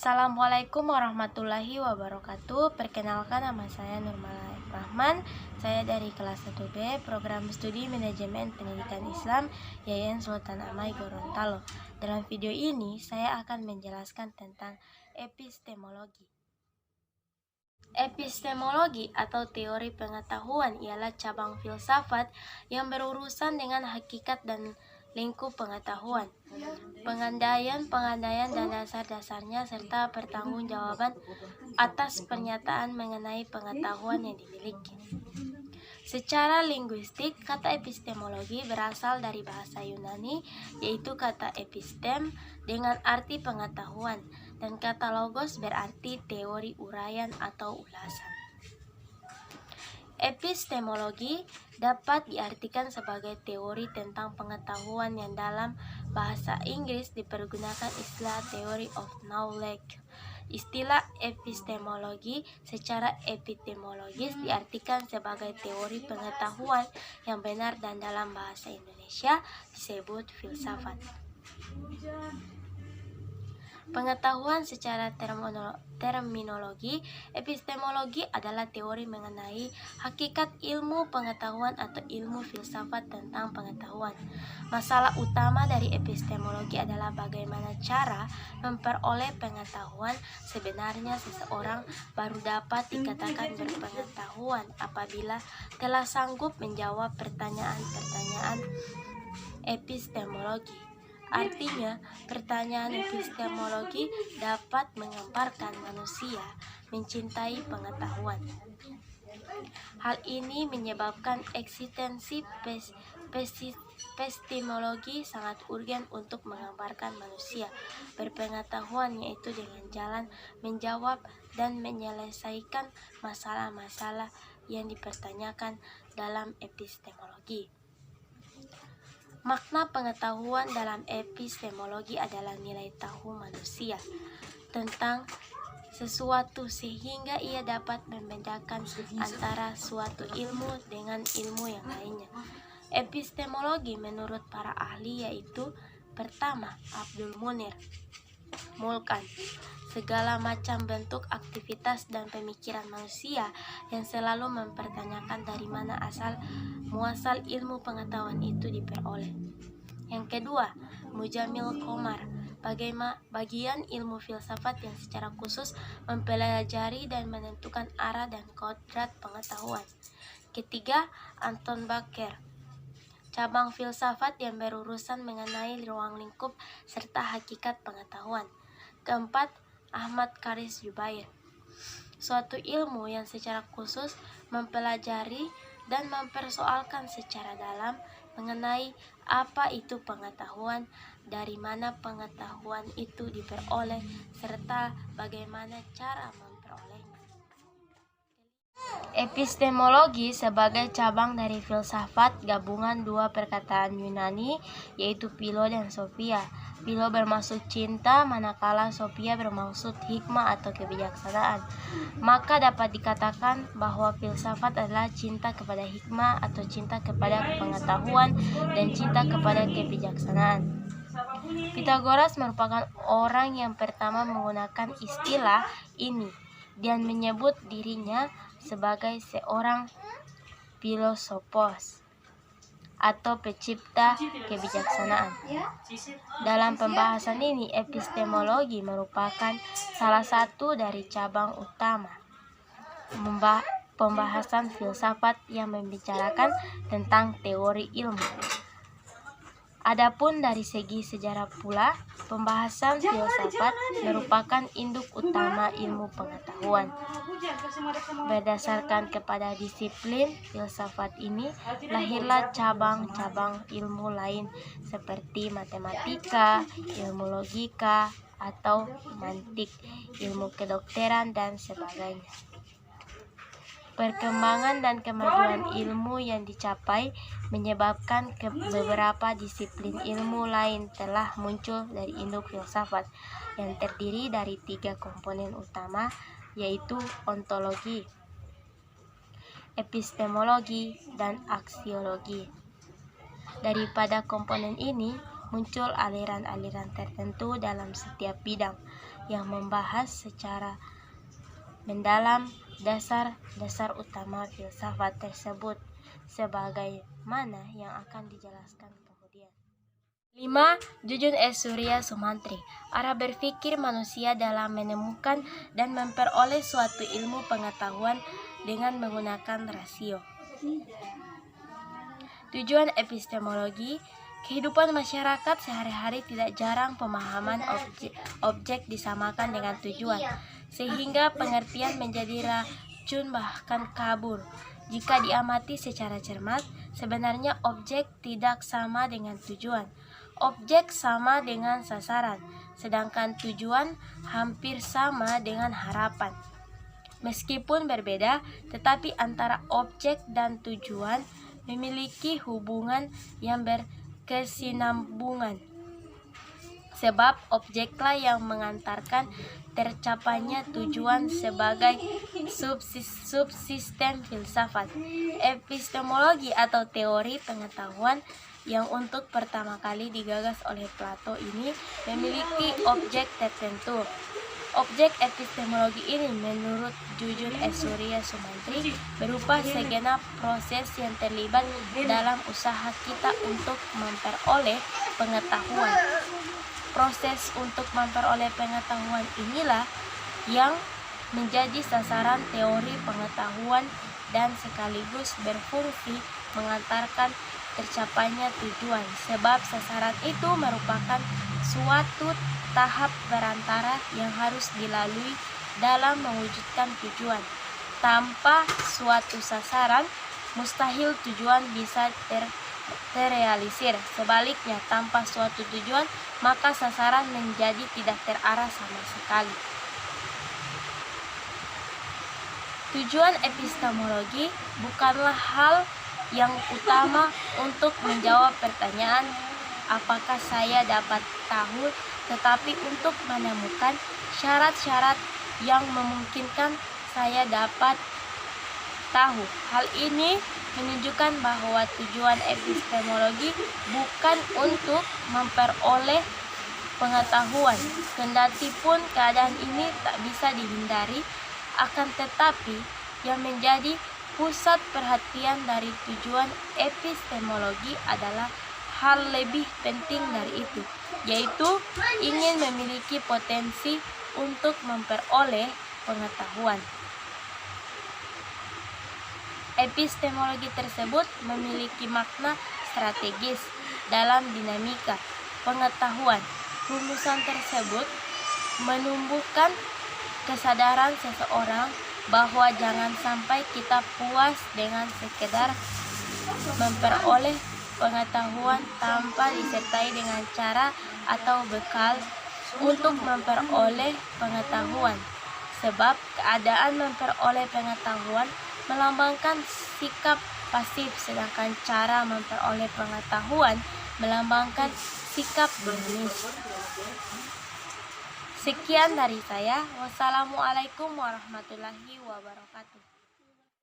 Assalamualaikum warahmatullahi wabarakatuh. Perkenalkan, nama saya Nurmala Rahman. Saya dari kelas 1B Program Studi Manajemen Pendidikan Islam Yayan Sultan Amai Gorontalo. Dalam video ini saya akan menjelaskan tentang epistemologi. Epistemologi atau teori pengetahuan ialah cabang filsafat yang berurusan dengan hakikat dan lingkup pengetahuan, pengandaian dan dasar-dasarnya, serta pertanggungjawaban atas pernyataan mengenai pengetahuan yang dimiliki. Secara linguistik, kata epistemologi berasal dari bahasa Yunani, yaitu kata epistem dengan arti pengetahuan, dan kata logos berarti teori uraian atau ulasan. Epistemologi dapat diartikan sebagai teori tentang pengetahuan yang dalam bahasa Inggris dipergunakan istilah theory of knowledge. Istilah epistemologi secara epistemologis diartikan sebagai teori pengetahuan yang benar, dan dalam bahasa Indonesia disebut filsafat. Pengetahuan secara terminologi, epistemologi adalah teori mengenai hakikat ilmu pengetahuan atau ilmu filsafat tentang pengetahuan. Masalah utama dari epistemologi adalah bagaimana cara memperoleh pengetahuan. Sebenarnya seseorang baru dapat dikatakan berpengetahuan apabila telah sanggup menjawab pertanyaan-pertanyaan epistemologi. Artinya, pertanyaan epistemologi dapat mengembarkan manusia mencintai pengetahuan. Hal ini menyebabkan eksistensi epistemologi sangat urgen untuk menggambarkan manusia berpengetahuan, yaitu dengan jalan menjawab dan menyelesaikan masalah-masalah yang dipertanyakan dalam epistemologi. Makna pengetahuan dalam epistemologi adalah nilai tahu manusia tentang sesuatu sehingga ia dapat membedakan antara suatu ilmu dengan ilmu yang lainnya. Epistemologi menurut para ahli yaitu: pertama, Abdul Munir Mulkan, segala macam bentuk aktivitas dan pemikiran manusia yang selalu mempertanyakan dari mana asal muasal ilmu pengetahuan itu diperoleh. Yang kedua, Mujamil Komar, bagian ilmu filsafat yang secara khusus mempelajari dan menentukan arah dan kodrat pengetahuan. Ketiga, Anton Baker, cabang filsafat yang berurusan mengenai ruang lingkup serta hakikat pengetahuan. Keempat, Ahmad Karis Jubair, suatu ilmu yang secara khusus mempelajari dan mempersoalkan secara dalam mengenai apa itu pengetahuan, dari mana pengetahuan itu diperoleh, serta bagaimana cara memperolehnya. Epistemologi sebagai cabang dari filsafat gabungan dua perkataan Yunani, yaitu philo dan sophia. Philo bermaksud cinta, manakala sophia bermaksud hikmah atau kebijaksanaan. Maka dapat dikatakan bahwa filsafat adalah cinta kepada hikmah atau cinta kepada pengetahuan dan cinta kepada kebijaksanaan. Pythagoras merupakan orang yang pertama menggunakan istilah ini dan menyebut dirinya sebagai seorang filosofos atau pencipta kebijaksanaan. Dalam pembahasan ini, epistemologi merupakan salah satu dari cabang utama pembahasan filsafat yang membicarakan tentang teori ilmu. Adapun dari segi sejarah pula, pembahasan filsafat merupakan induk utama ilmu pengetahuan. Berdasarkan kepada disiplin filsafat ini, lahirlah cabang-cabang ilmu lain seperti matematika, ilmu logika atau mantik, ilmu kedokteran, dan sebagainya. Perkembangan dan kemajuan ilmu yang dicapai menyebabkan beberapa disiplin ilmu lain telah muncul dari induk filsafat yang terdiri dari 3 komponen utama, yaitu ontologi, epistemologi, dan aksiologi. Daripada komponen ini muncul aliran-aliran tertentu dalam setiap bidang yang membahas secara mendalam dasar-dasar utama filsafat tersebut sebagaimana yang akan dijelaskan kemudian. 5. Jujun S. Surya Sumantri. Arah berpikir manusia dalam menemukan dan memperoleh suatu ilmu pengetahuan dengan menggunakan rasio. Tujuan epistemologi. Kehidupan masyarakat sehari-hari tidak jarang pemahaman objek disamakan dengan tujuan, sehingga pengertian menjadi racun bahkan kabur. Jika diamati secara cermat, sebenarnya objek tidak sama dengan tujuan. Objek sama dengan sasaran, sedangkan tujuan hampir sama dengan harapan. Meskipun berbeda, tetapi antara objek dan tujuan memiliki hubungan yang berkesinambungan. Sebab objeklah yang mengantarkan tercapainya tujuan sebagai subsistem filsafat. Epistemologi atau teori pengetahuan yang untuk pertama kali digagas oleh Plato ini memiliki objek tertentu. Objek epistemologi ini menurut Jujun S. Surya Sumantri berupa segenap proses yang terlibat dalam usaha kita untuk memperoleh pengetahuan. Proses untuk memperoleh pengetahuan inilah yang menjadi sasaran teori pengetahuan dan sekaligus berfungsi mengantarkan tercapainya tujuan, sebab sasaran itu merupakan suatu tahap perantara yang harus dilalui dalam mewujudkan tujuan. Tanpa suatu sasaran, mustahil tujuan bisa terrealisir. Sebaliknya, tanpa suatu tujuan, maka sasaran menjadi tidak terarah sama sekali. Tujuan epistemologi bukanlah hal yang utama untuk menjawab pertanyaan apakah saya dapat tahu, tetapi untuk menemukan syarat-syarat yang memungkinkan saya dapat tahu. Hal ini menunjukkan bahwa tujuan epistemologi bukan untuk memperoleh pengetahuan, kendati pun keadaan ini tak bisa dihindari, akan tetapi yang menjadi pusat perhatian dari tujuan epistemologi adalah hal lebih penting dari itu, yaitu ingin memiliki potensi untuk memperoleh pengetahuan. Epistemologi tersebut memiliki makna strategis dalam dinamika pengetahuan. Rumusan tersebut menumbuhkan kesadaran seseorang bahwa jangan sampai kita puas dengan sekedar memperoleh pengetahuan tanpa disertai dengan cara atau bekal untuk memperoleh pengetahuan. Sebab keadaan memperoleh pengetahuan melambangkan sikap pasif, sedangkan cara memperoleh pengetahuan melambangkan sikap dinamis. Sekian dari saya. Wassalamualaikum warahmatullahi wabarakatuh.